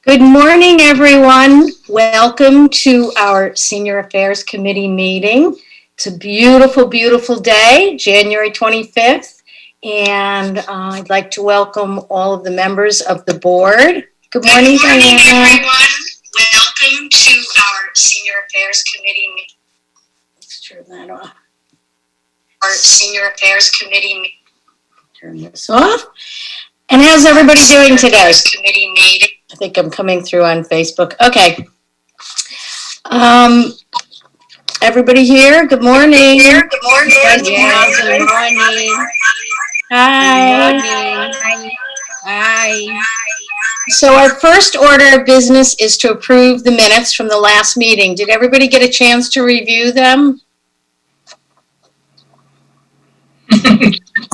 Good morning, everyone. Welcome to our Senior Affairs Committee meeting. It's a beautiful, beautiful day, January 25th, and I'd like to welcome all of the members of the board. Good morning, Diana. Everyone. Welcome to our Senior Affairs Committee meeting. Let's turn that off. Our Senior Affairs Committee meeting. Turn this off. And how's everybody doing today? Committee meeting. I think I'm coming through on Facebook. Okay. Everybody here? Good morning. Good morning. Yes, good morning. Hi. Good morning. Hi. So our first order of business is to approve the minutes from the last meeting. Did everybody get a chance to review them?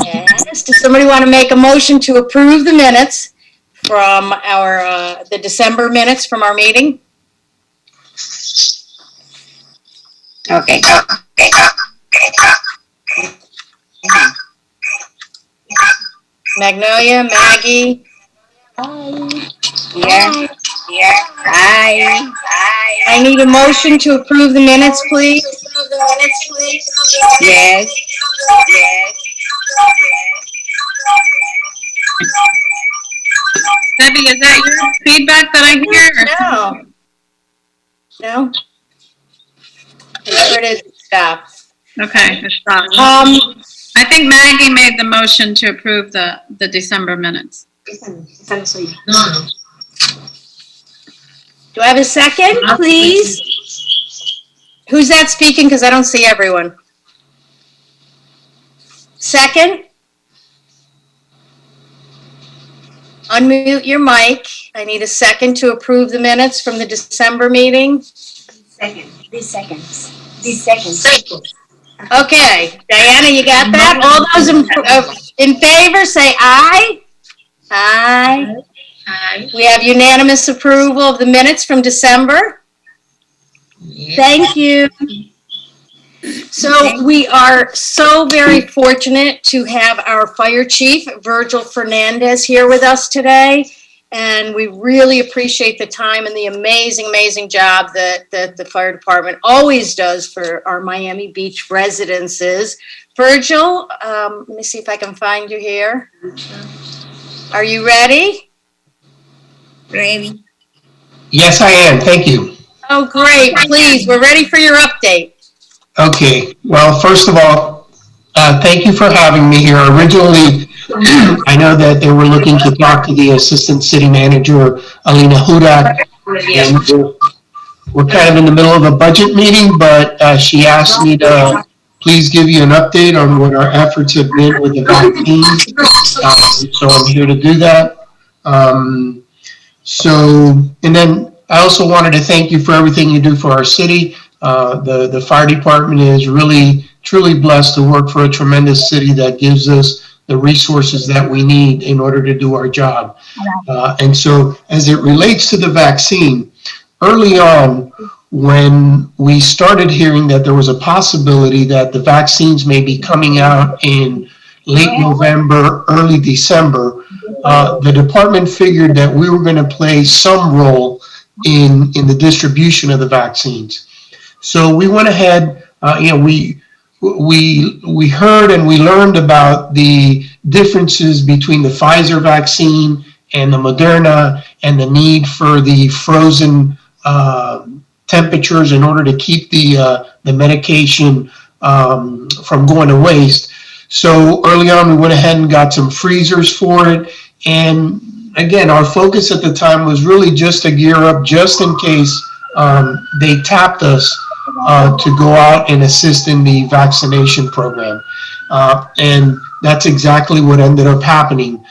Yes. Does somebody want to make a motion to approve the minutes from our the December minutes from our meeting? Okay. Magnolia, Maggie. Yeah. Hi. I need a motion to approve the minutes, please. Yes. Debbie, is that your feedback that I hear? No. Where did it stop? Okay, it stopped. I think Maggie made the motion to approve the December minutes. Do I have a second, please? Who's that speaking? Because I don't see everyone. Second? Unmute your mic. I need a second to approve the minutes from the December meeting. These seconds. Okay, Diana, you got that? All those in favor, say aye. Aye. We have unanimous approval of the minutes from December. Thank you. So we are so very fortunate to have our fire chief, Virgil Fernandez, here with us today. And we really appreciate the time and the amazing job that the fire department always does for our Miami Beach residences. Virgil, let me see if I can find you here. Are you ready? Ready. Yes, I am. Thank you. Oh, great. Please, we're ready for your update. Okay. Well, first of all, thank you for having me here. Originally, I know that they were looking to talk to the assistant city manager, Alina Hudak. And we're kind of in the middle of a budget meeting, but she asked me to please give you an update on what our efforts have been with the vaccine. So I'm here to do that. And then I also wanted to thank you for everything you do for our city. The fire department is really, truly blessed to work for a tremendous city that gives us the resources that we need in order to do our job. And so as it relates to the vaccine, early on, when we started hearing that there was a possibility that the vaccines may be coming out in late November, early December, the department figured that we were going to play some role in the distribution of the vaccines. So we went ahead, we heard and we learned about the differences between the Pfizer vaccine and the Moderna and the need for the frozen temperatures in order to keep the medication from going to waste. So early on, we went ahead and got some freezers for it. And again, our focus at the time was really just to gear up just in case they tapped us to go out and assist in the vaccination program. And that's exactly what ended up happening.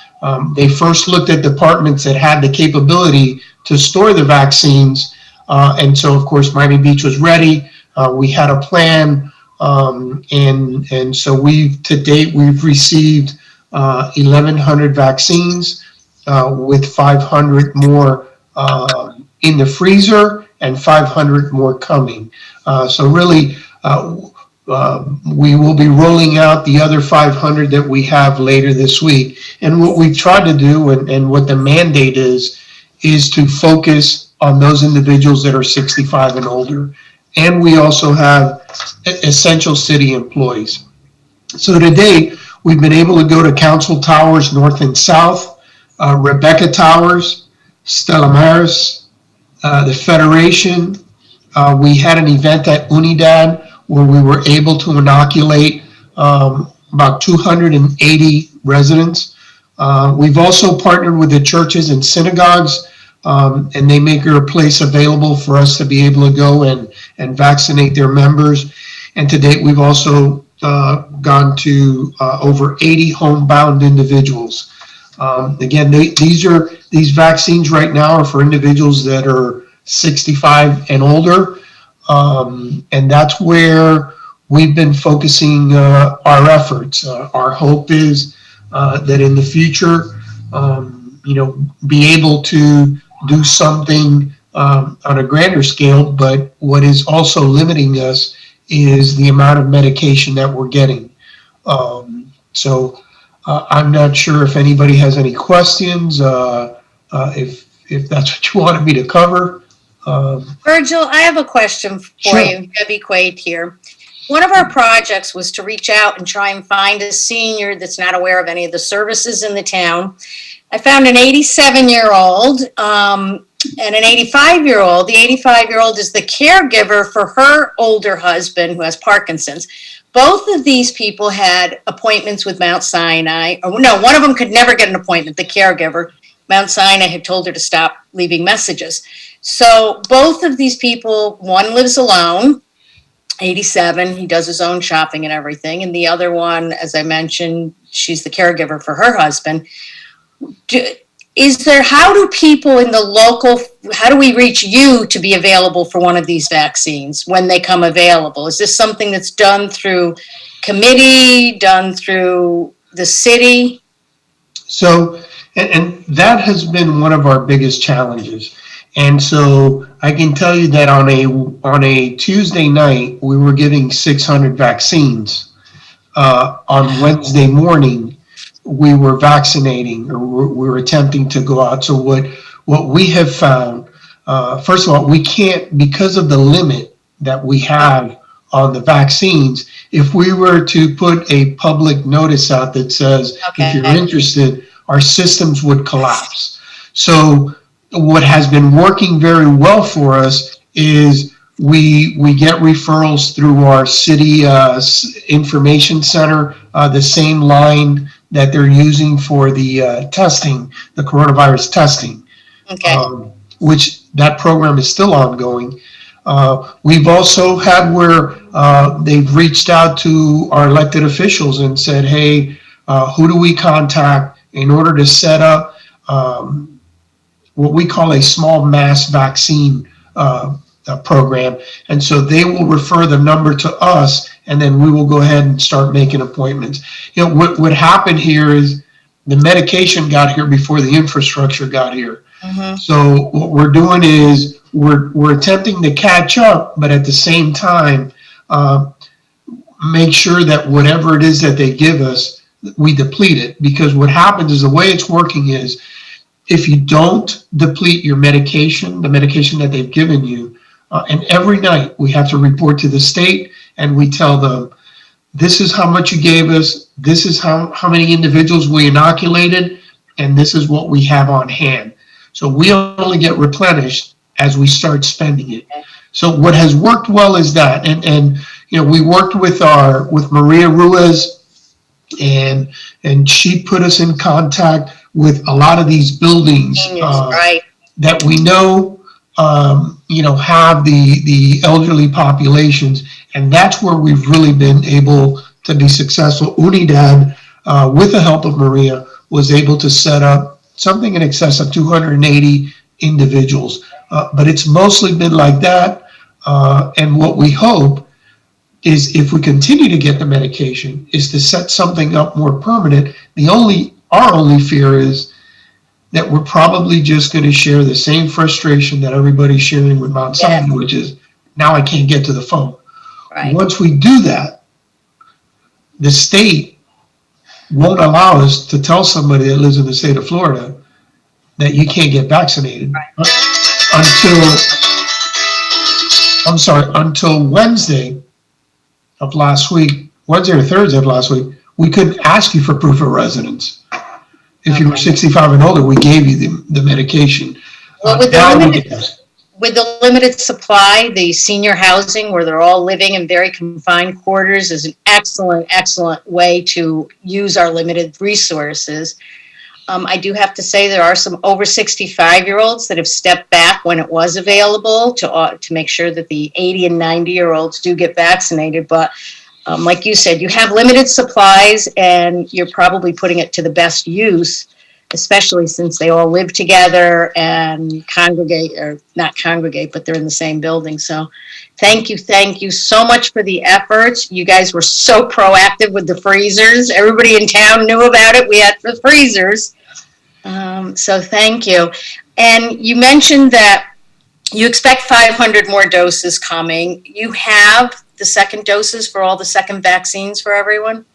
They first looked at departments that had the capability to store the vaccines. And so, of course, Miami Beach was ready. We had a plan. And so to date, we've received 1,100 vaccines with 500 more in the freezer and 500 more coming. So really, we will be rolling out the other 500 that we have later this week. And what we've tried to do and what the mandate is is to focus on those individuals that are 65 and older. And we also have essential city employees. So to date, we've been able to go to Council Towers North and South, Rebecca Towers, Stella Maris, the Federation. We had an event at Unidad where we were able to inoculate about 280 residents. We've also partnered with the churches and synagogues, and they make a place available for us to be able to go and vaccinate their members. And to date, we've also gone to over 80 homebound individuals. Again, these vaccines right now are for individuals that are 65 and older, and that's where we've been focusing our efforts. Our hope is that in the future, be able to do something on a grander scale, but what is also limiting us is the amount of medication that we're getting. So I'm not sure if anybody has any questions, if that's what you wanted me to cover. Virgil, I have a question for Sure. you. Debbie Quaid here. One of our projects was to reach out and try and find a senior that's not aware of any of the services in the town. I found an 87-year-old and an 85-year-old. The 85-year-old is the caregiver for her older husband who has Parkinson's. Both of these people had appointments with Mount Sinai. Or no, one of them could never get an appointment, the caregiver. Mount Sinai had told her to stop leaving messages. So both of these people, one lives alone, 87, he does his own shopping and everything. And the other one, as I mentioned, she's the caregiver for her husband. How do people in the local, how do we reach you to be available for one of these vaccines when they come available? Is this something that's done through committee, done through the city? So, and that has been one of our biggest challenges. And so I can tell you that on a Tuesday night, we were giving 600 vaccines. On Wednesday morning, we were vaccinating, or we were attempting to go out. So what we have found, first of all, we can't, because of the limit that we have on the vaccines, if we were to put a public notice out that says, if you're interested, our systems would collapse. So what has been working very well for us is we get referrals through our city information center, the same line that they're using for the testing, the coronavirus testing, which that program is still ongoing. We've also had where they've reached out to our elected officials and said, hey, who do we contact in order to set up what we call a small mass vaccine program. And so they will refer the number to us, and then we will go ahead and start making appointments. You know, what happened here is the medication got here before the infrastructure got here. Mm-hmm. So what we're doing is we're attempting to catch up, but at the same time, make sure that whatever it is that they give us, we deplete it. Because what happens is the way it's working is, if you don't deplete your medication, the medication that they've given you, and every night we have to report to the state and we tell them, this is how much you gave us, this is how many individuals we inoculated, and this is what we have on hand. So we only get replenished as we start spending it. So what has worked well is that, and you know, we worked with Maria Ruiz, and she put us in contact with a lot of these buildings that we know, have the elderly populations, and that's where we've really been able to be successful. Unidad, with the help of Maria, was able to set up something in excess of 280 individuals, but it's mostly been like that, and what we hope is, if we continue to get the medication, is to set something up more permanent. Our only fear is that we're probably just going to share the same frustration that everybody's sharing with Mount Sinai, which is, now I can't get to the phone. Right. Once we do that, the state won't allow us to tell somebody that lives in the state of Florida that you can't get vaccinated until Wednesday of last week, Wednesday or Thursday of last week, we couldn't ask you for proof of residence. If you were 65 and older, we gave you the medication. Well, with the limited supply, the senior housing where they're all living in very confined quarters is an excellent, excellent way to use our limited resources. I do have to say there are some over 65-year-olds that have stepped back when it was available to make sure that the 80 and 90-year-olds do get vaccinated. But like you said, you have limited supplies and you're probably putting it to the best use, especially since they all live together and congregate, or not congregate, but they're in the same building. So thank you so much for the efforts. You guys were so proactive with the freezers. Everybody in town knew about it. We had the freezers. So thank you. And you mentioned that you expect 500 more doses coming. You have the second doses for all the second vaccines for everyone?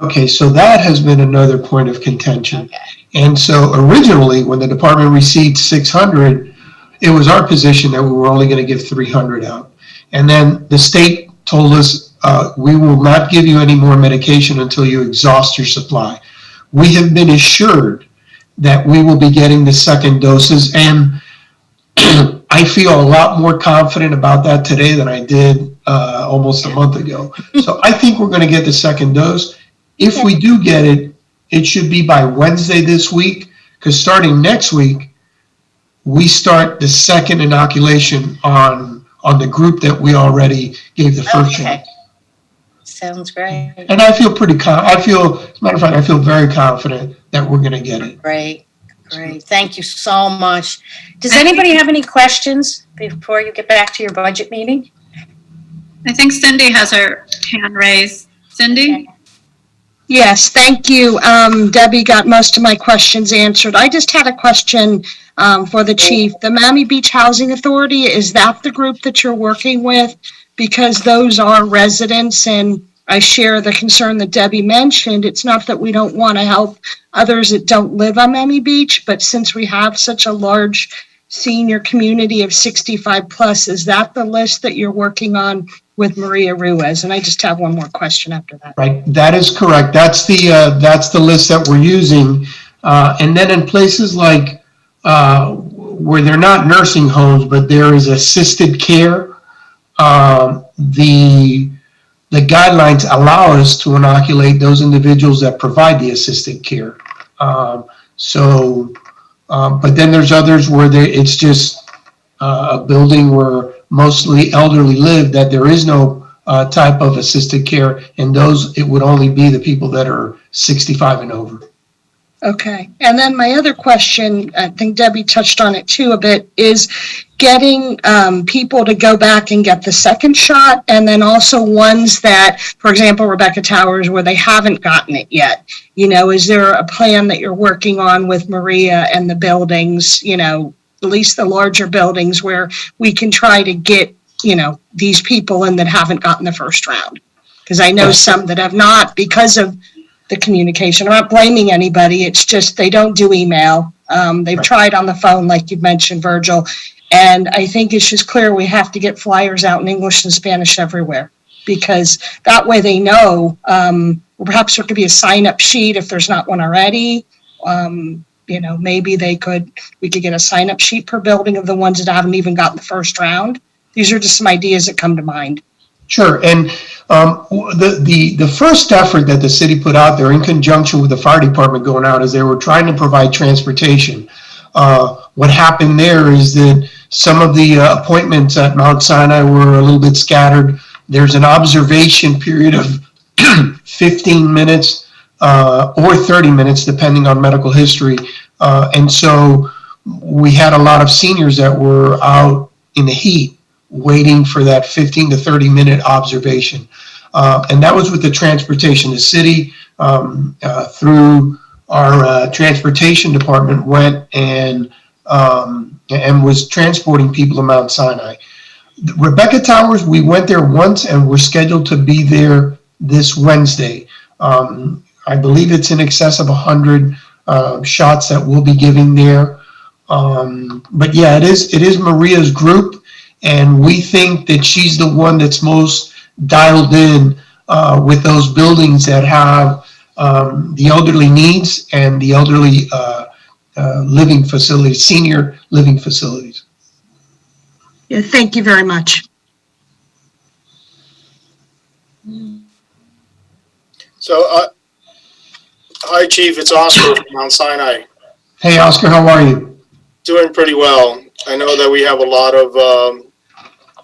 Okay, so that has been another point of contention. Okay. And so originally, when the department received 600, it was our position that we were only going to give 300 out. And then the state told us, we will not give you any more medication until you exhaust your supply. We have been assured that we will be getting the second doses, and I feel a lot more confident about that today than I did almost a month ago. So I think we're going to get the second dose. If we do get it, it should be by Wednesday this week, because starting next week, we start the second inoculation on the group that we already gave the first shot. Sounds great. And I feel pretty as a matter of fact, I feel very confident that we're going to get it. Great. Thank you so much. Does anybody have any questions before you get back to your budget meeting? I think Cindy has her hand raised. Cindy? Okay. Yes, thank you. Debbie got most of my questions answered. I just had a question for the chief. The Miami Beach Housing Authority, is that the group that you're working with? Because those are residents, and I share the concern that Debbie mentioned. It's not that we don't want to help others that don't live on Miami Beach, but since we have such a large senior community of 65 plus, is that the list that you're working on with Maria Ruiz? And I just have one more question after that. Right, that is correct. That's the list that we're using. And then in places like where they're not nursing homes, but there is assisted care, the guidelines allow us to inoculate those individuals that provide the assisted care. But then there's others where it's just a building where mostly elderly live, that there is no type of assisted care, and those, it would only be the people that are 65 and over. Okay. And then my other question, I think Debbie touched on it too a bit, is getting people to go back and get the second shot, and then also ones that, for example, Rebecca Towers, where they haven't gotten it yet. You know, is there a plan that you're working on with Maria and the buildings, you know, at least the larger buildings, where we can try to get, you know, these people in that haven't gotten the first round? Because I know some that have not because of the communication. I'm not blaming anybody. It's just they don't do email. They've tried on the phone, like you mentioned, Virgil. And I think it's just clear we have to get flyers out in English and Spanish everywhere, because that way they know. Perhaps there could be a sign-up sheet if there's not one already. You know, maybe we could get a sign-up sheet per building of the ones that haven't even gotten the first round. These are just some ideas that come to mind. Sure, and the first effort that the city put out there in conjunction with the fire department going out is they were trying to provide transportation. What happened there is that some of the appointments at Mount Sinai were a little bit scattered. There's an observation period of 15 minutes or 30 minutes, depending on medical history. And so we had a lot of seniors that were out in the heat waiting for that 15 to 30 minute observation. And that was with the transportation. The city, through our transportation department, went and was transporting people to Mount Sinai. Rebecca Towers, we went there once and we're scheduled to be there this Wednesday. I believe it's in excess of 100 shots that we'll be giving there. But yeah, it is Maria's group, and we think that she's the one that's most dialed in with those buildings that have the elderly needs and the elderly living facilities, senior living facilities. Yeah, thank you very much. So, hi, Chief. It's Oscar from Mount Sinai. Hey, Oscar, how are you? Doing pretty well. I know that we have a lot of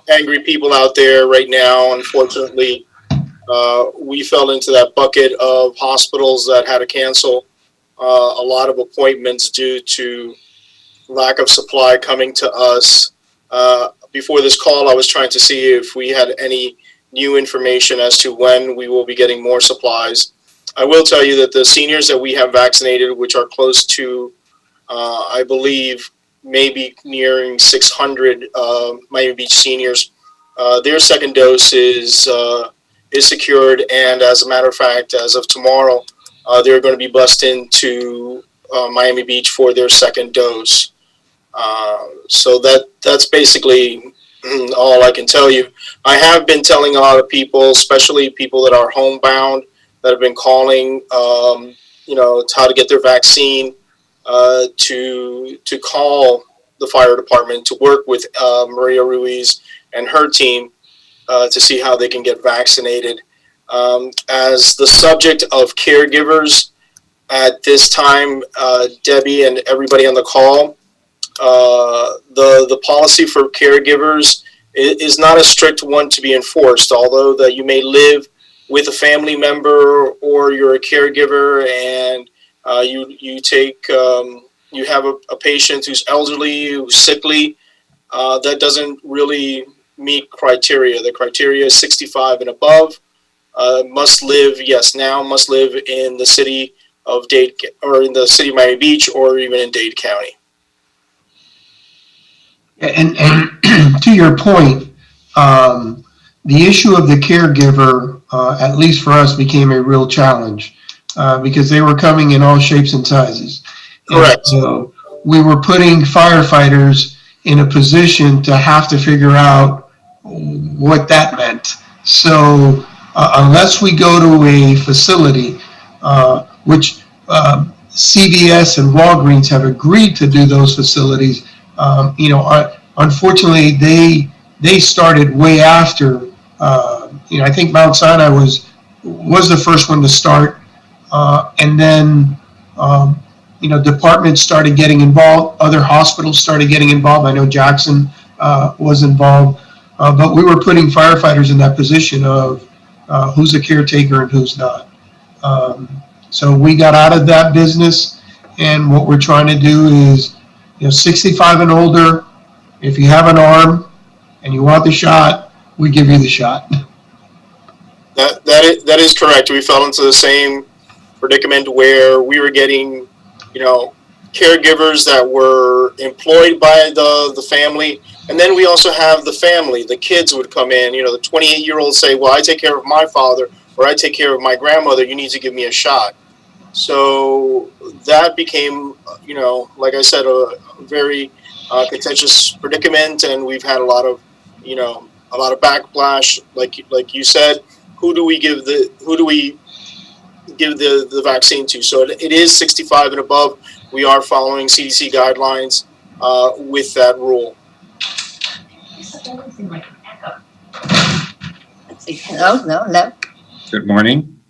angry people out there right now. Unfortunately, we fell into that bucket of hospitals that had to cancel a lot of appointments due to lack of supply coming to us. Before this call, I was trying to see if we had any new information as to when we will be getting more supplies. I will tell you that the seniors that we have vaccinated, which are close to, I believe, maybe nearing 600 Miami Beach seniors, their second dose is secured, and as a matter of fact, as of tomorrow, they're going to be bussed into Miami Beach for their second dose. So that's basically all I can tell you. I have been telling a lot of people, especially people that are homebound, that have been calling, how to get their vaccine, to call the fire department, to work with Maria Ruiz and her team to see how they can get vaccinated. As the subject of caregivers at this time, Debbie and everybody on the call, the policy for caregivers is not a strict one to be enforced, although that you may live with a family member or you're a caregiver and you have a patient who's elderly, who's sickly, that doesn't really meet criteria. The criteria is 65 and above, must live in the city of Dade, or in the city of Miami Beach, or even in Dade County. And to your point, the issue of the caregiver, at least for us, became a real challenge because they were coming in all shapes and sizes. Correct. And so we were putting firefighters in a position to have to figure out what that meant. So unless we go to a facility, which CVS and Walgreens have agreed to do those facilities, unfortunately, they started way after. I think Mount Sinai was the first one to start, and then departments started getting involved. Other hospitals started getting involved. I know Jackson was involved, but we were putting firefighters in that position of who's a caretaker and who's not. So we got out of that business, and what we're trying to do is, 65 and older, if you have an arm and you want the shot, we give you the shot. That is correct. We fell into the same predicament where we were getting, caregivers that were employed by the family, and then we also have the family. The kids would come in. The 28-year-old say, "Well, I take care of my father, or I take care of my grandmother. You need to give me a shot." So that became, like I said, a very contentious predicament, and we've had a lot of backlash. Like you said, who do we give the vaccine to? So it is 65 and above. We are following CDC guidelines with that rule. Hello. Good morning.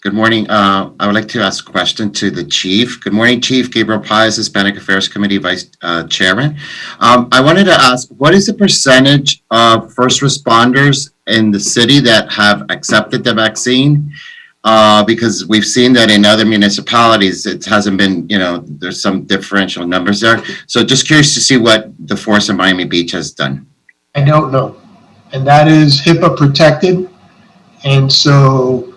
Good morning. I would like to ask a question to the chief. Good morning, Chief. Gabriel Pies, Hispanic Affairs Committee Vice Chairman. I wanted to ask, what is the percentage of first responders in the city that have accepted the vaccine? Because we've seen that in other municipalities, it hasn't been, there's some differential numbers there. So just curious to see what the force in Miami Beach has done. I don't know. And that is HIPAA protected. And so,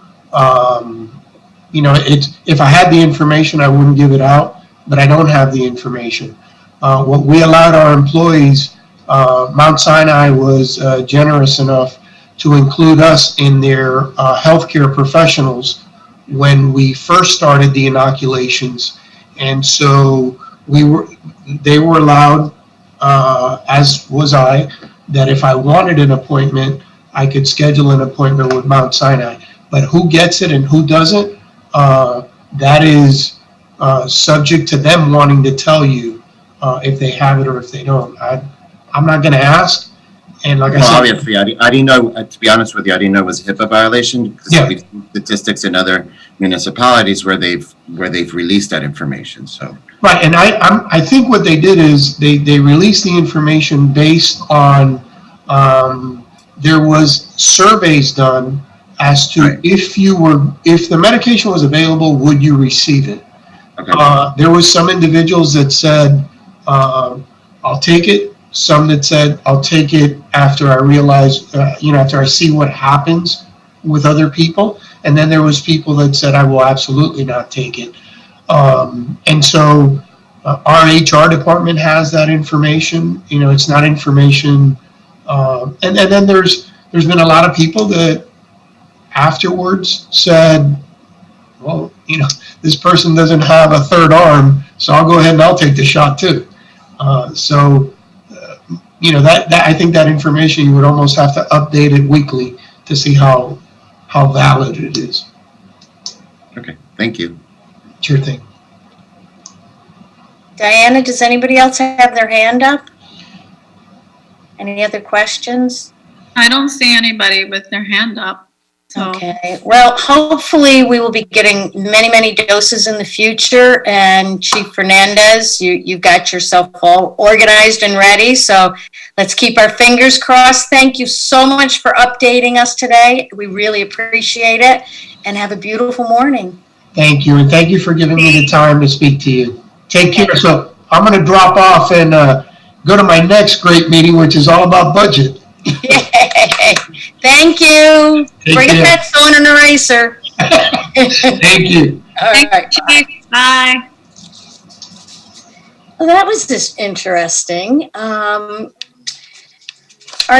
if I had the information, I wouldn't give it out, but I don't have the information. What we allowed our employees, Mount Sinai was generous enough to include us in their healthcare professionals when we first started the inoculations. And so they were allowed, as was I, that if I wanted an appointment, I could schedule an appointment with Mount Sinai. But who gets it and who doesn't, that is subject to them wanting to tell you if they have it or if they don't. I'm not going to ask. And like I Well, said, obviously, I didn't know, to be honest with you, I didn't know it was a HIPAA violation. Because Yeah. we've seen statistics in other municipalities where they've released that information, so. right, and I think what they did is they released the information based on, there was surveys done as to Right. if the medication was available, would you receive it? Okay. There was some individuals that said, I'll take it. Some that said, I'll take it after I realize, after I see what happens with other people. And then there was people that said, I will absolutely not take it. And so our HR department has that information. It's not information. And then there's been a lot of people that afterwards said, well, this person doesn't have a third arm, so I'll go ahead and I'll take the shot too. That I think that information, you would almost have to update it weekly to see how valid it is. Okay, thank you. It's your thing. Diana, does anybody else have their hand up? Any other questions? I don't see anybody with their hand up. So. Okay, well, hopefully we will be getting many, many doses in the future. And Chief Fernandez, you've got yourself all organized and ready. So let's keep our fingers crossed. Thank you so much for updating us today. We really appreciate it. And have a beautiful morning. Thank you, and thank you for giving me the time to speak to you. Take care. So I'm going to drop off and go to my next great meeting, which is all about budget. Yay. Thank you. Bring a pencil and an eraser. Thank you. All right. Chief. Bye. Well, that was just interesting. Our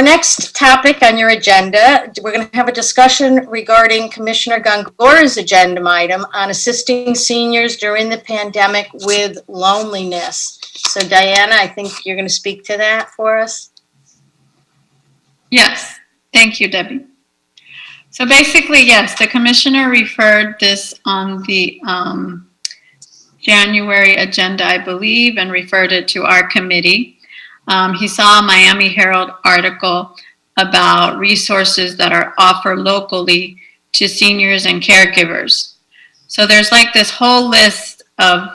next topic on your agenda, we're going to have a discussion regarding Commissioner Gongora's agenda item on assisting seniors during the pandemic with loneliness. So Diana, I think you're going to speak to that for us. Yes, thank you, Debbie. So basically, yes, the commissioner referred this on the January agenda, I believe, and referred it to our committee. He saw a Miami Herald article about resources that are offered locally to seniors and caregivers. So there's like this whole list of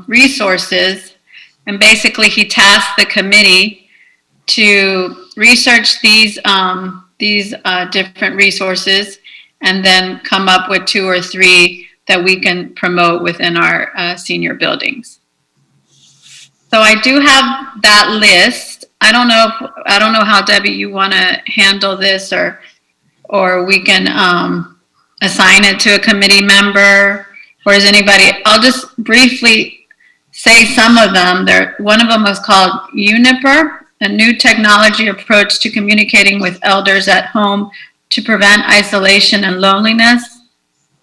resources, and basically he tasked the committee to research these different resources and then come up with 2 or 3 that we can promote within our senior buildings. So I do have that list. I don't know how, Debbie, you want to handle this, or we can assign it to a committee member, or is anybody? I'll just briefly say some of them. One of them was called Uniper, a new technology approach to communicating with elders at home to prevent isolation and loneliness.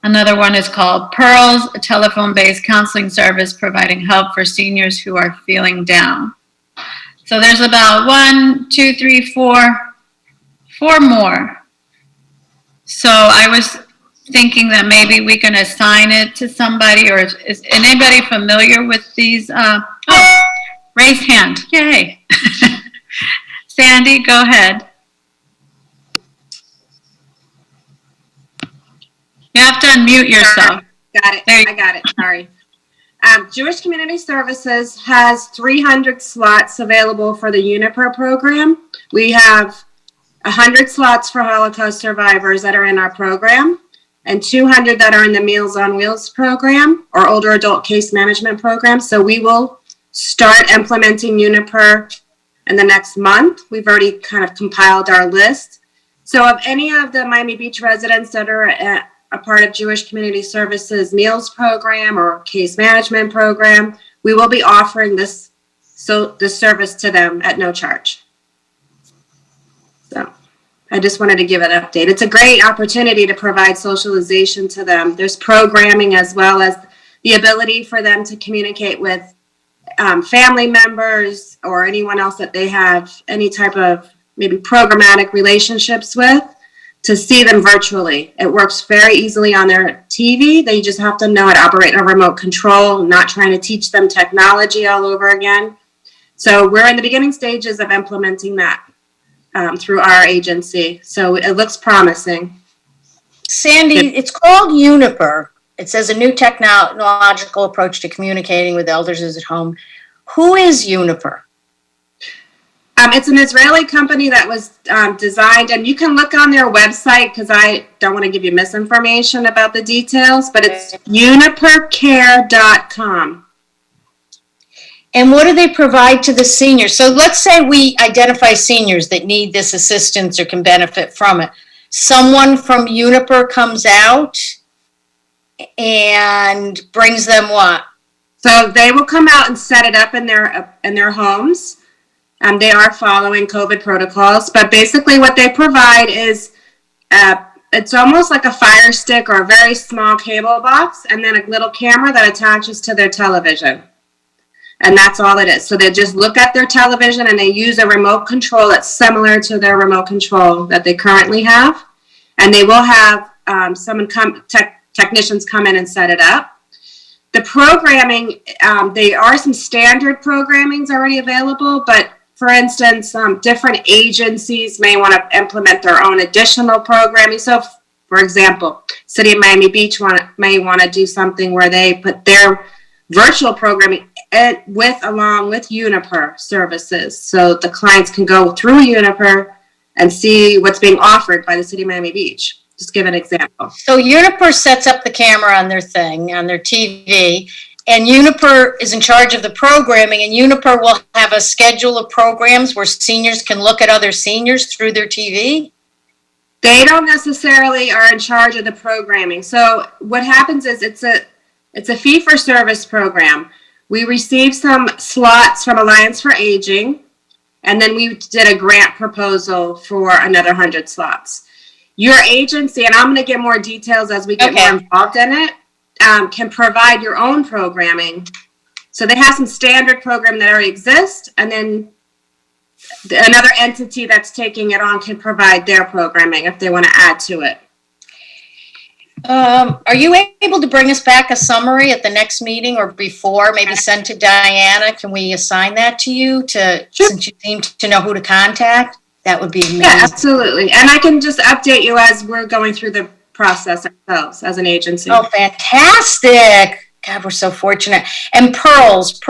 Another one is called Pearls, a telephone-based counseling service providing help for seniors who are feeling down. So there's about 1, 2, 3, 4 more. So I was thinking that maybe we can assign it to somebody, or is anybody familiar with these? Raise hand, yay. Sandy, go ahead. You have to unmute yourself. Got it. I got it. Sorry. Jewish Community Services has 300 slots available for the Uniper program. We have 100 slots for Holocaust survivors that are in our program, and 200 that are in the Meals on Wheels program or older adult case management program. So we will start implementing Uniper in the next month. We've already kind of compiled our list. So of any of the Miami Beach residents that are a part of Jewish Community Services Meals program or case management program, we will be offering this service to them at no charge. So I just wanted to give an update. It's a great opportunity to provide socialization to them. There's programming as well as the ability for them to communicate with family members or anyone else that they have any type of maybe programmatic relationships with, to see them virtually. It works very easily on their TV. They just have to know how to operate a remote control, not trying to teach them technology all over again. So we're in the beginning stages of implementing that through our agency. So it looks promising. Sandy, it's called Uniper. It says a new technological approach to communicating with elders is at home. Who is Uniper? It's an Israeli company that was designed, and you can look on their website because I don't want to give you misinformation about the details, but it's unipercare.com. And what do they provide to the seniors? So let's say we identify seniors that need this assistance or can benefit from it. Someone from Uniper comes out and brings them what? So they will come out and set it up in their homes. They are following COVID protocols, but basically what they provide is it's almost like a Fire Stick or a very small cable box, and then a little camera that attaches to their television. And that's all it is. So they just look at their television and they use a remote control that's similar to their remote control that they currently have. And they will have technicians come in and set it up. The programming, there are some standard programmings already available, but for instance, different agencies may want to implement their own additional programming. So, for example, City of Miami Beach may want to do something where they put their virtual programming along with Uniper services, so the clients can go through Uniper and see what's being offered by the City of Miami Beach. Just give an example. So Uniper sets up the camera on their thing, on their TV, and Uniper is in charge of the programming, and Uniper will have a schedule of programs where seniors can look at other seniors through their TV? They don't necessarily are in charge of the programming. So what happens is it's a fee-for-service program. We received some slots from Alliance for Aging, and then we did a grant proposal for another 100 slots. Your agency, and I'm going to get more details as we get more involved in it, can provide your own programming. So they have some standard program that already exists, and then another entity that's taking it on can provide their programming if they want to add to it. Are you able to bring us back a summary at the next meeting or before, maybe send to Diana? Can we assign that to you Sure. Since you seem to know who to contact? That would be amazing. Yeah, absolutely. And I can just update you as we're going through the process ourselves as an agency. Oh, fantastic. God, we're so fortunate. And Pearls.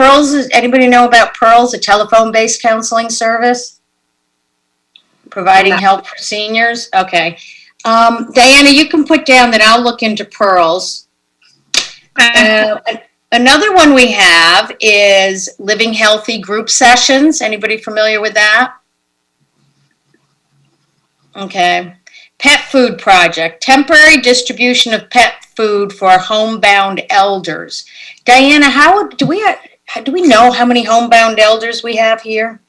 Anybody know about Pearls, a telephone-based counseling service? Providing help for seniors? Okay. Diana, you can put down that I'll look into Pearls. Another one we have is Living Healthy group sessions. Anybody familiar with that? Okay. Pet Food Project, temporary distribution of pet food for homebound elders. Diana, do we know how many homebound elders we have here?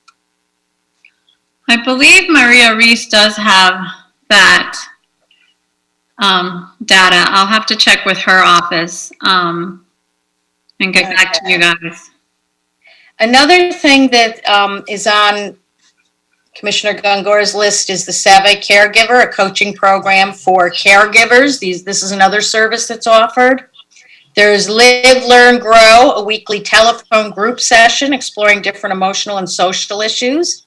I believe Maria Reese does have that data. I'll have to check with her office and get back to you guys. Another thing that is on Commissioner Gongora's list is the SEVE Caregiver, a coaching program for caregivers. This is another service that's offered. There's Live, Learn, Grow, a weekly telephone group session exploring different emotional and social issues.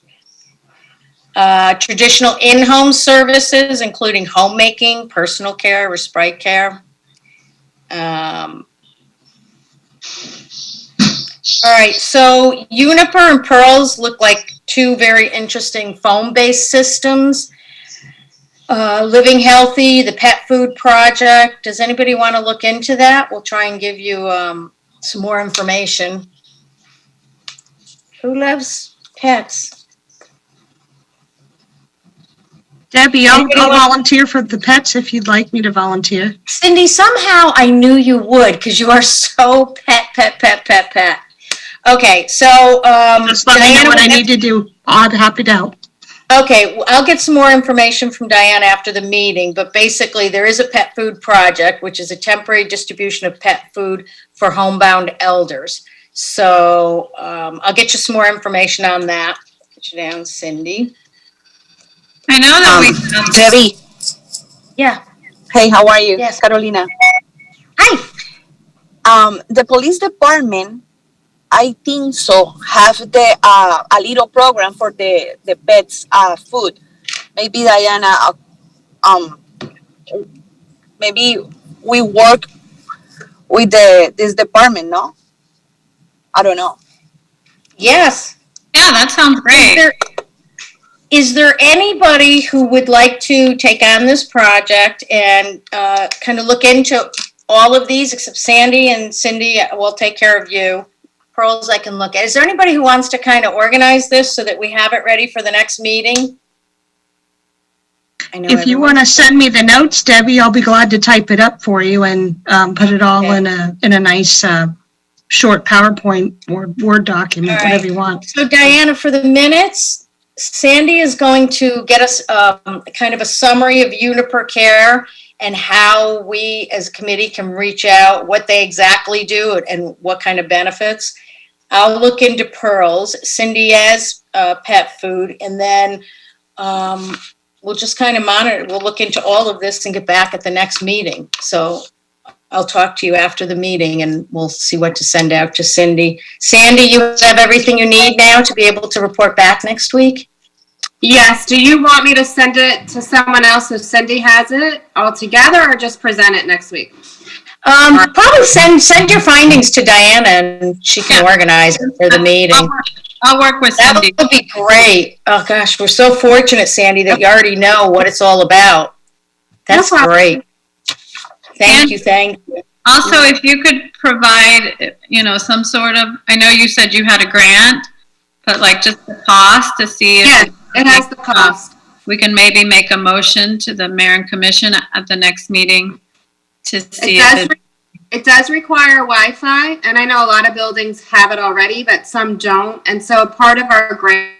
Traditional in-home services, including homemaking, personal care, respite care. All right, so Uniper and Pearls look like two very interesting phone-based systems. Living Healthy, the Pet Food Project. Does anybody want to look into that? We'll try and give you some more information. Who loves pets? Debbie, I'll volunteer for the pets if you'd like me to volunteer. Cindy, somehow I knew you would because you are so pet. Okay, so just let me know what I need to do. I'm happy to help. Okay, well, I'll get some more information from Diane after the meeting, but basically there is a pet food project, which is a temporary distribution of pet food for homebound elders. So I'll get you some more information on that. Put you down, Cindy. I know that we. Debbie, Yeah, hey, how are you? Yes. Carolina. hi. The police department, I think so, have the a little program for the pets food. Maybe Diana, maybe we work with this department, no? I don't know. Yes. Yeah, that sounds great. Is there anybody who would like to take on this project and kind of look into all of these, except Sandy and Cindy will take care of you? Pearls I can look at. Is there anybody who wants to kind of organize this so that we have it ready for the next meeting? I know If you want to send me the notes, Debbie, I'll be glad to type it up for you and put it all in a nice short PowerPoint or Word document, All right. whatever you want. So Diana, for the minutes, Sandy is going to get us kind of a summary of Uniper Care and how we as a committee can reach out, what they exactly do and what kind of benefits. I'll look into Pearls, Cindy as pet food, and then we'll just kind of monitor. We'll look into all of this and get back at the next meeting. So I'll talk to you after the meeting and we'll see what to send out to Cindy. Sandy, you have everything you need now to be able to report back next week? Yes, do you want me to send it to someone else so Cindy has it all together or just present it next week? Probably send your findings to Diana and she can organize it for the meeting. I'll work with Cindy. That would be great. Oh gosh, we're so fortunate, Sandy, that you already know what it's all about. That's great. Thank you. Also, if you could provide, some sort of, I know you said you had a grant, but like just the cost to see if. Yes, it has the cost. We can maybe make a motion to the mayor and commission at the next meeting to see It does require Wi-Fi, and I know a lot of buildings have it already, but some don't. And so part of our grant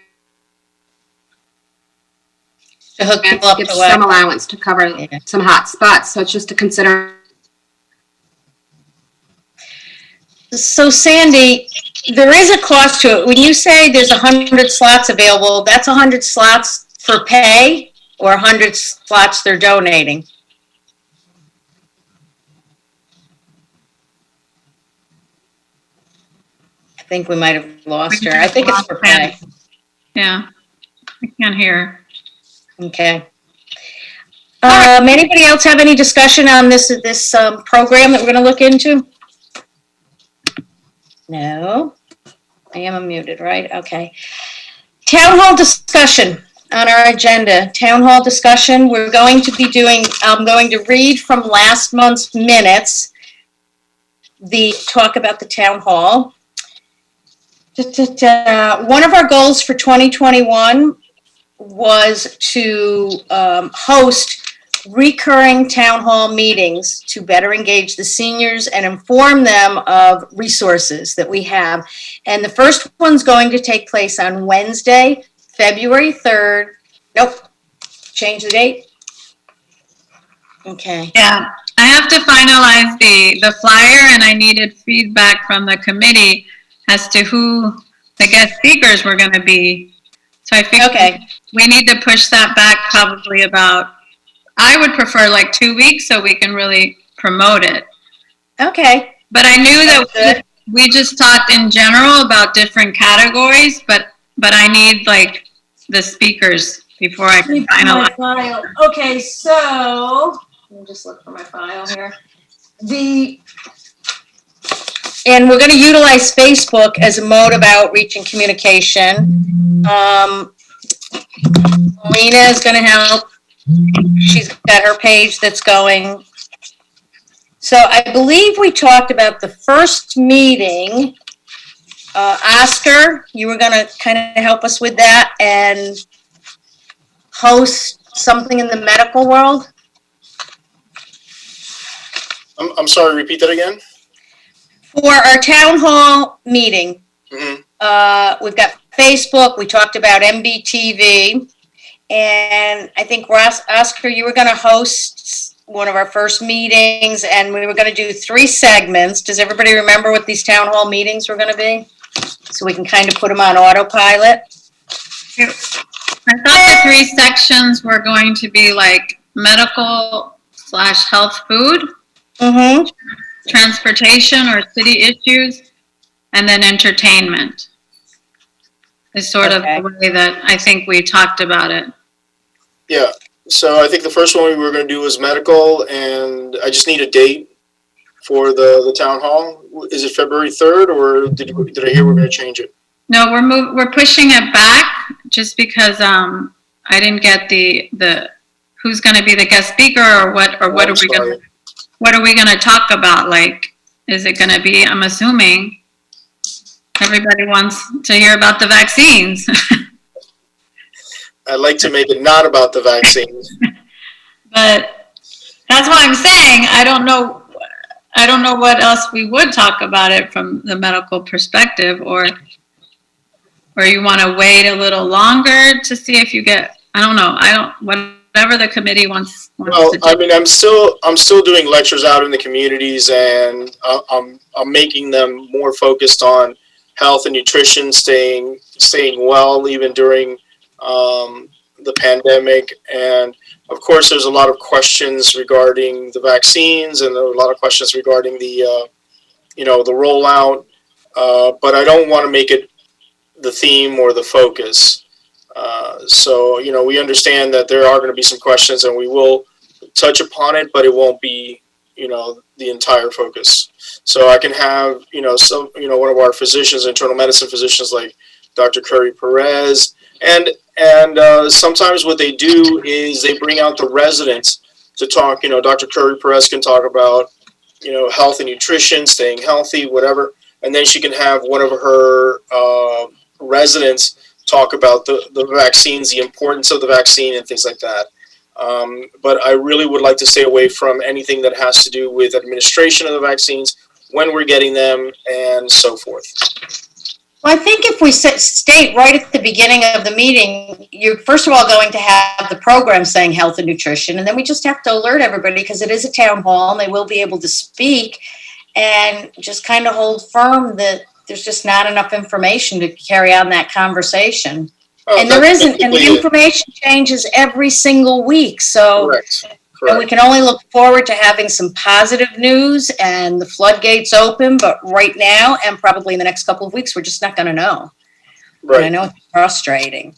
To hook people up to gives some allowance to cover some hot spots. So it's just to consider. So Sandy, there is a cost to it. When you say there's 100 slots available, that's 100 slots for pay or 100 slots they're donating? I think we might have lost her. I think it's for pay. Yeah, I can't hear. Okay. Anybody else have any discussion on this program that we're going to look into? No. I am unmuted, right? Okay. Town hall discussion on our agenda. Town hall discussion. We're going to be doing, I'm going to read from last month's minutes, the talk about the town hall. One of our goals for 2021 was to host recurring town hall meetings to better engage the seniors and inform them of resources that we have. And the first one's going to take place on Wednesday, February 3rd. Nope, change the date. Okay. Yeah, I have to finalize the flyer and I needed feedback from the committee as to who the guest speakers were going to be. So I think we need to push that back probably about, I would prefer like 2 weeks so we can really promote it. Okay. But I knew that we just talked in general about different categories, but I need like the speakers before I can finalize. Okay, so let me just look for my file here. And we're going to utilize Facebook as a mode of outreach and communication. Lena is going to help. She's got her page that's going. So I believe we talked about the first meeting. Oscar, you were going to kind of help us with that and host something in the medical world. I'm sorry, repeat that again? For our town hall meeting, we've got Facebook, we talked about MBTV, And I think Oscar, you were going to host one of our first meetings, and we were going to do 3 segments. Does everybody remember what these town hall meetings were going to be? So we can kind of put them on autopilot. I thought the 3 sections were going to be like medical/health food, Mm-hmm. transportation or city issues, and then entertainment. Is sort Okay. of the way that I think we talked about it. Yeah, so I think the first one we were gonna do was medical, and I just need a date for the town hall. Is it February 3rd, or did I hear we're gonna change it? No, we're pushing it back just because I didn't get the who's going to be the guest speaker or what I'm sorry. what are we going to talk about? Like, is it going to be? I'm assuming everybody wants to hear about the vaccines. I'd like to make it not about the vaccines. But that's what I'm saying. I don't know what else we would talk about it from the medical perspective, or you want to wait a little longer to see if you get, I don't know. Whatever the committee wants Well, to do. I mean, I'm still doing lectures out in the communities, and I'm making them more focused on health and nutrition, staying well even during the pandemic. And of course, there's a lot of questions regarding the vaccines, and there are a lot of questions regarding the the rollout. But I don't want to make it the theme or the focus. So we understand that there are going to be some questions, and we will touch upon it, but it won't be the entire focus. So I can have one of our physicians, internal medicine physicians like Dr. Curry Perez, and sometimes what they do is they bring out the residents to talk. Dr. Curry Perez can talk about health and nutrition, staying healthy, whatever, and then she can have one of her residents talk about the vaccines, the importance of the vaccine, and things like that. But I really would like to stay away from anything that has to do with administration of the vaccines, when we're getting them, and so forth. Well, I think if we state right at the beginning of the meeting, you're first of all going to have the program saying health and nutrition, and then we just have to alert everybody because it is a town hall and they will be able to speak, and just kind of hold firm that there's just not enough information to carry on that conversation. And there isn't, and the information changes every single week. So Correct. and we can only look forward to having some positive news and the floodgates open. But right now, and probably in the next couple of weeks, we're just not going to know. Right. And I know it's frustrating.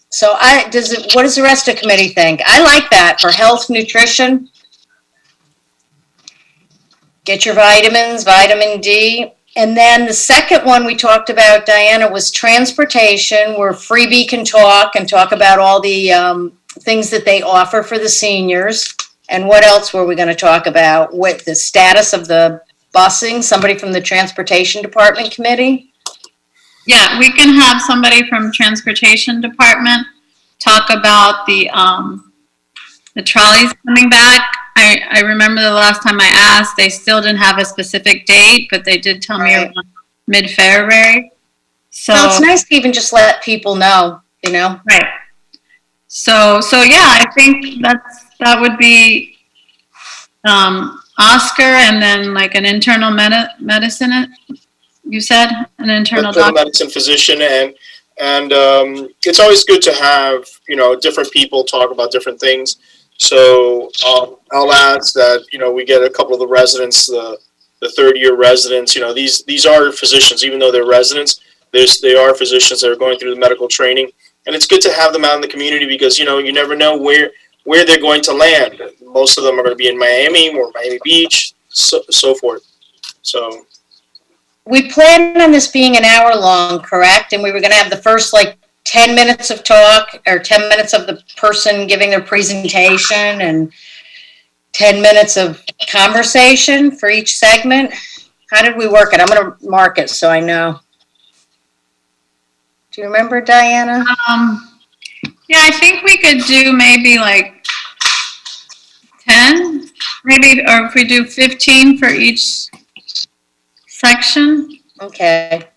So what does the rest of the committee think? I like that for health, nutrition. Get your vitamins, vitamin D. And then the second one we talked about, Diana, was transportation, where Freebie can talk about all the things that they offer for the seniors. And what else were we going to talk about? With the status of the busing, somebody from the transportation department committee? Yeah, we can have somebody from transportation department talk about the trolleys coming back. I remember the last time I asked, they still didn't have a specific date, but they did tell me around mid-February. So it's nice to even just let people know, Right. So yeah, I think that would be Oscar, and then like an internal medicine. You said an internal medicine physician, and it's always good to have different people talk about different things. So I'll ask that we get a couple of the residents, the third-year residents. These are physicians, even though they're residents. They are physicians that are going through the medical training, and it's good to have them out in the community because you never know where they're going to land. Most of them are going to be in Miami or Miami Beach, so forth. So we planned on this being an hour long, correct? And we were going to have the first 10 minutes of talk, or 10 minutes of the person giving their presentation, and 10 minutes of conversation for each segment. How did we work it? I'm going to mark it so I know. Do you remember, Diana? Yeah, I think we could do maybe 10, maybe, or if we do 15 for each section. Okay.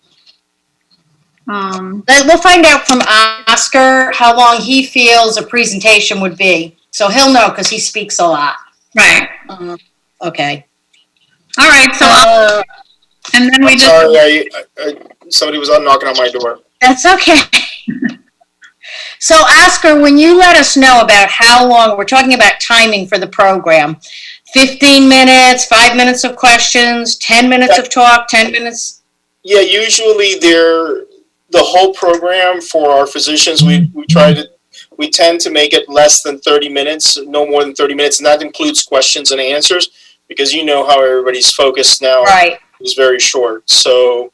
We'll find out from Oscar how long he feels a presentation would be. So he'll know because he speaks a lot. Right. Okay. All right, so, and then we I'm just, sorry, somebody was knocking on my door. That's okay. So Oscar, when you let us know about how long, we're talking about timing for the program, 15 minutes, 5 minutes of questions, 10 minutes of talk, 10 minutes? Yeah, usually the whole program for our physicians, we tend to make it less than 30 minutes, no more than 30 minutes, and that includes questions and answers, because you know how everybody's focus now is very short. So,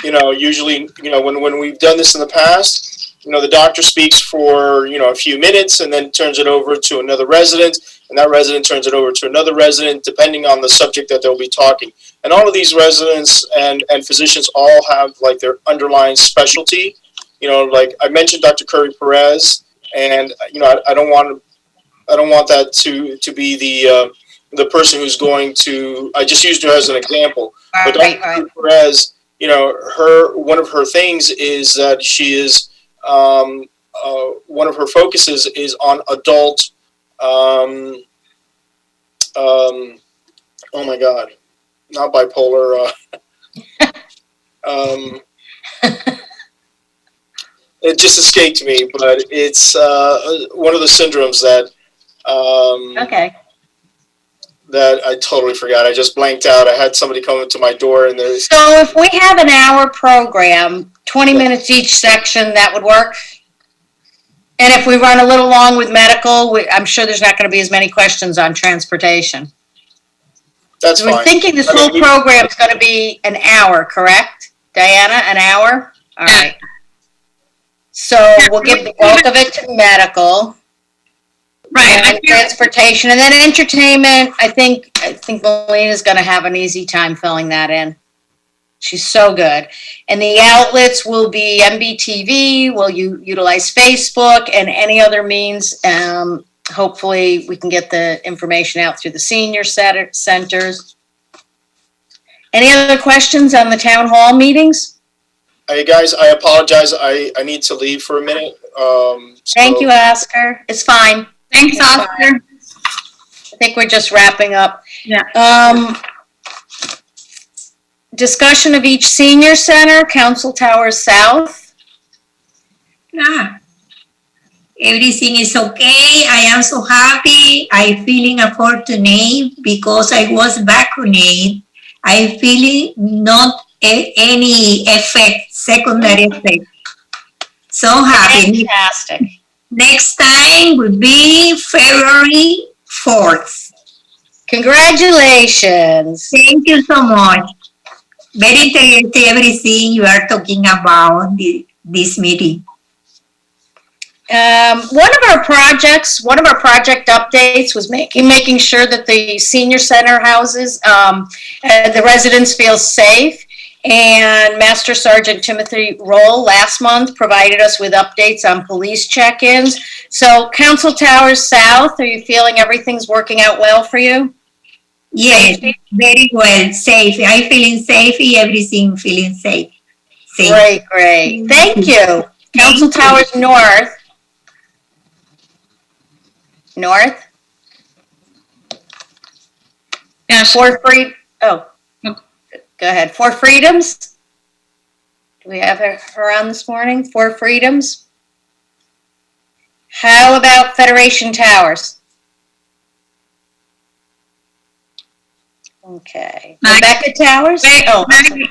usually, when we've done this in the past, the doctor speaks for, a few minutes and then turns it over to another resident, and that resident turns it over to another resident, depending on the subject that they'll be talking. And all of these residents and physicians all have like their underlying specialty. Like I mentioned Dr. Curry Perez, and I don't want that to be the person who's going to, I just used her as an example. But Dr. Curry Perez, one of her things is that she is one of her focuses is on adult oh my God, not bipolar, it just escaped me, but it's one of the syndromes that that I totally forgot. I just blanked out. I had somebody come to my door and there's... So if we have an hour program, 20 minutes each section, that would work? And if we run a little long with medical, I'm sure there's not going to be as many questions on transportation. That's fine. We're thinking this whole program is going to be an hour, correct? Diana, an hour? All right. So we'll give the bulk of it to medical. right, And transportation, and then entertainment. I think Melina's going to have an easy time filling that in. She's so good. And the outlets will be MBTV. Will you utilize Facebook and any other means? Hopefully, we can get the information out through the senior centers. Any other questions on the town hall meetings? Hey guys, I apologize. I need to leave for a minute. Thank you, Oscar. It's fine. thanks, Oscar. I think we're just wrapping up. Yeah. Discussion of each senior center, Council Towers South. Everything is okay. I am so happy. I feeling fortunate because I was vaccinated. I feeling not any effect, secondary effect. So happy. Fantastic. Next time will be February 4th. Congratulations. Thank you so much. Very interesting everything you are talking about this meeting. One of our project updates was making sure that the senior center houses, the residents feel safe. And Master Sergeant Timothy Roll last month provided us with updates on police check-ins. So Council Towers South, are you feeling everything's working out well for you? Yes, very well, safe. I feeling safe, everything feeling safe. Great. Thank you. Council Towers North. Yes. Go ahead. Four Freedoms. Do we have her on this morning? Four Freedoms. How about Federation Towers? Okay. Maggie. Rebecca Towers? Wait, oh, Maggie.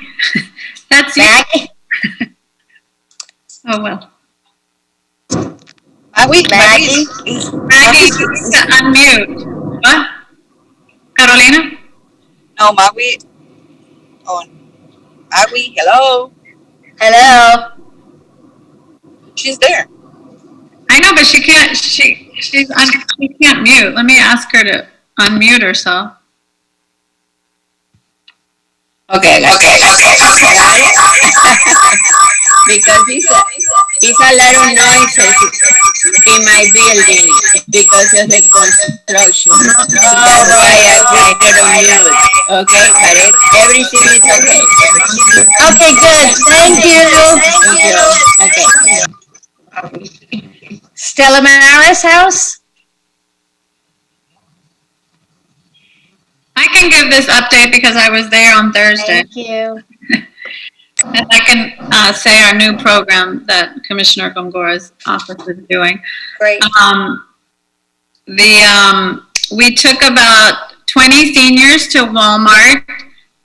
That's you. Maggie? Oh, well. Maggie? Maggie, you need to unmute. What? Carolina? No, Maui. Oh, Maui, hello. Hello. She's there. I know, but she can't, she can't mute. Let me ask her to unmute herself. Okay. Because it's a lot of noises in my my building because of the construction. Oh, That's why I right, put it on mute. Okay, but everything is okay. Okay, good. Thank you. Thank you. Okay. Stella Maris house? I can give this update because I was there on Thursday. Thank you. And I can say our new program that Commissioner Gongora's office is doing. Great. We took about 20 seniors to Walmart.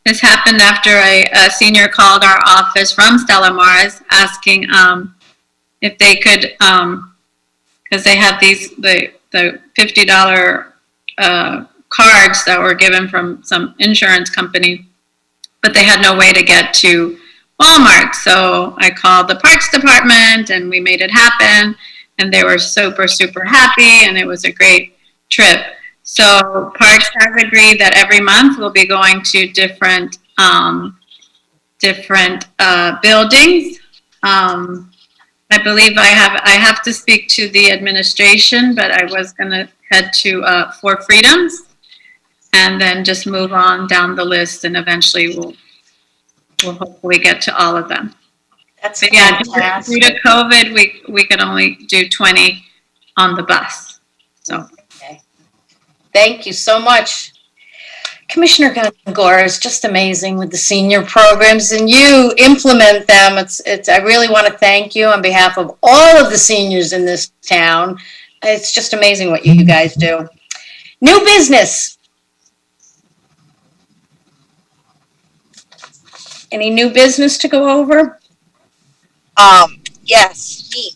This happened after a senior called our office from Stella Maris asking if they could, because they have the $50 cards that were given from some insurance company, but they had no way to get to Walmart. So I called the Parks Department and we made it happen, and they were super, super happy, and it was a great trip. So Parks has agreed that every month we'll be going to different buildings. I believe I have to speak to the administration, but I was going to head to Four Freedoms and then just move on down the list, and eventually we'll hopefully get to all of them. That's But yeah, fantastic. due to COVID, we could only do 20 on the bus. So Okay. Thank you so much. Commissioner Gongora is just amazing with the senior programs, and you implement them. I really want to thank you on behalf of all of the seniors in this town. It's just amazing what you guys do. New business. Any new business to go over? Yes, me.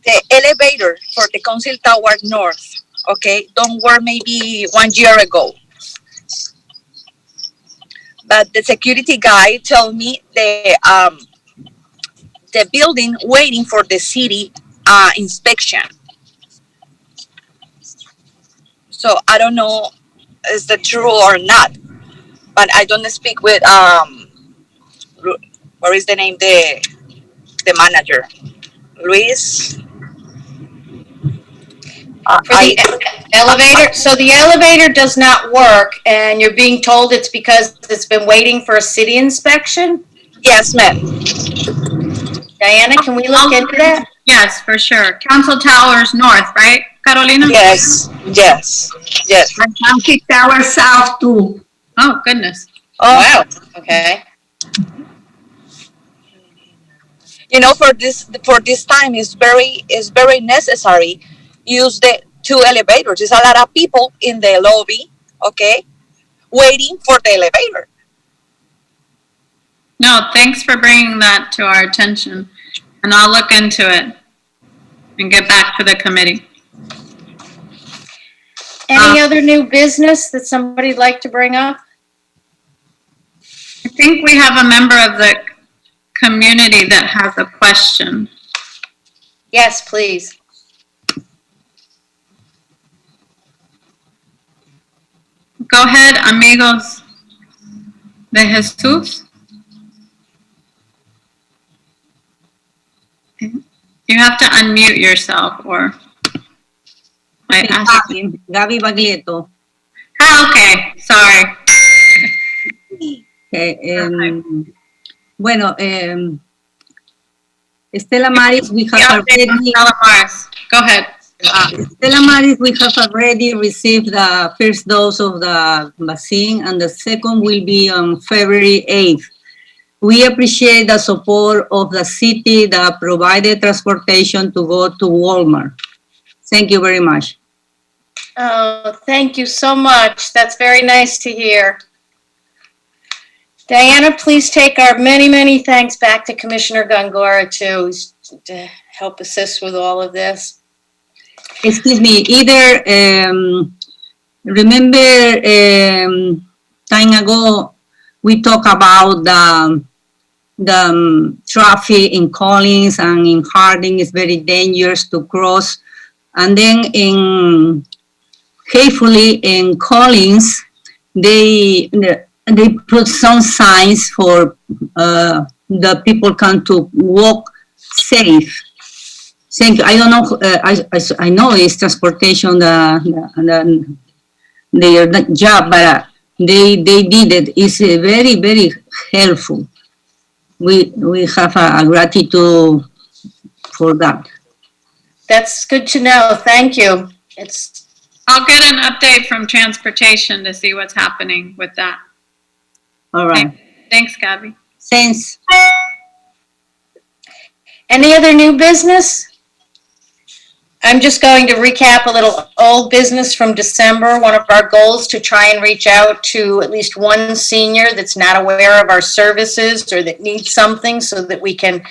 The elevator for the Council Tower North, okay, don't work maybe 1 year ago. But the security guy told me the building waiting for the city inspection. So I don't know is that true or not, but I don't speak with what is the name, the manager, Luis. For the elevator, so the elevator does not work, and you're being told it's because it's been waiting for a city inspection? Yes, ma'am. Diana, can we look into that? yes, for sure. Council Towers North, right, Carolina? Yes. And Council Tower South too. Oh, goodness. Oh, Wow, okay. you know, for this time is very necessary. Use the 2 elevators. There's a lot of people in the lobby, okay, waiting for the elevator. No, thanks for bringing that to our attention, and I'll look into it and get back to the committee. Any other new business that somebody'd like to bring up? I think we have a member of the community that has a question. Yes, please. Go ahead, amigos de Jesus. You have to unmute yourself, or I ask. Gaby Baglietto. Okay, sorry. Bueno, Stella Maris, we have already. Stella Maris, go ahead. Stella Maris, we have already received the first dose of the vaccine, and the second will be on February 8th. We appreciate the support of the city that provided transportation to go to Walmart. Thank you very much. Oh, thank you so much. That's very nice to hear. Diana, please take our many, many thanks back to Commissioner Gongora to help assist with all of this. Excuse me, either, remember time ago, we talked about the traffic in Collins and in Harding is very dangerous to cross. And then carefully in Collins, they put some signs for the people can to walk safe. Thank you. I don't know, I know it's transportation, their job, but they did it. It's very, very helpful. We have a gratitude for that. That's good to know. Thank you. I'll get an update from transportation to see what's happening with that. All right. Thanks, Gabby. Thanks. Any other new business? I'm just going to recap a little old business from December. One of our goals to try and reach out to at least one senior that's not aware of our services or that needs something so that we can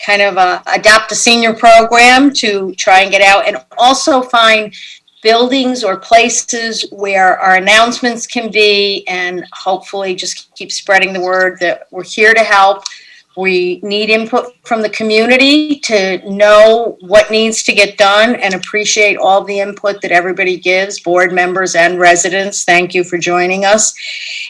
kind of adopt a senior program to try and get out and also find buildings or places where our announcements can be and hopefully just keep spreading the word that we're here to help. We need input from the community to know what needs to get done and appreciate all the input that everybody gives, board members and residents. Thank you for joining us.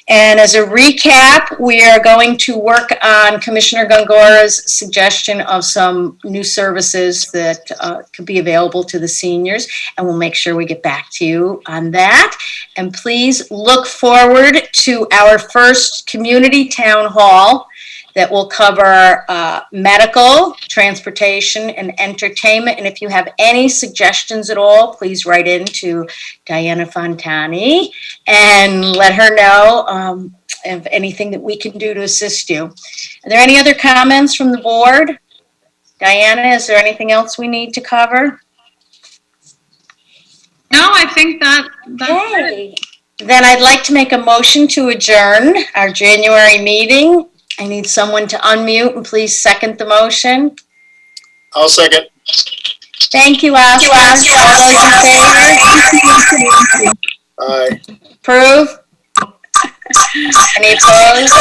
And as a recap, we are going to work on Commissioner Gongora's suggestion of some new services that could be available to the seniors, and we'll make sure we get back to you on that. And please look forward to our first community town hall that will cover medical, transportation, and entertainment. And if you have any suggestions at all, please write in to Diana Fontani and let her know of anything that we can do to assist you. Are there any other comments from the board? Diana, is there anything else we need to cover? No, I think that's Okay. Then I'd like to make a motion to adjourn our January meeting. I need someone to unmute and please second the motion. I'll second. Thank you, Oscar. All those in favor? Aye. Approve? Any opposed?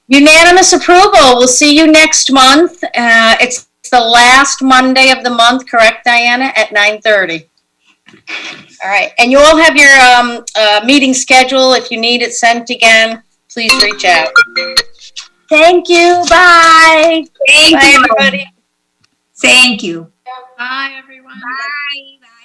Unanimous approval. We'll see you next month. It's the last Monday of the month, correct, Diana, at 9:30? All right. And you all have your meeting schedule. If you need it sent again, please reach out. Thank you. Bye. Thank Bye, you. everybody. Thank you. Bye, everyone. Bye. Bye.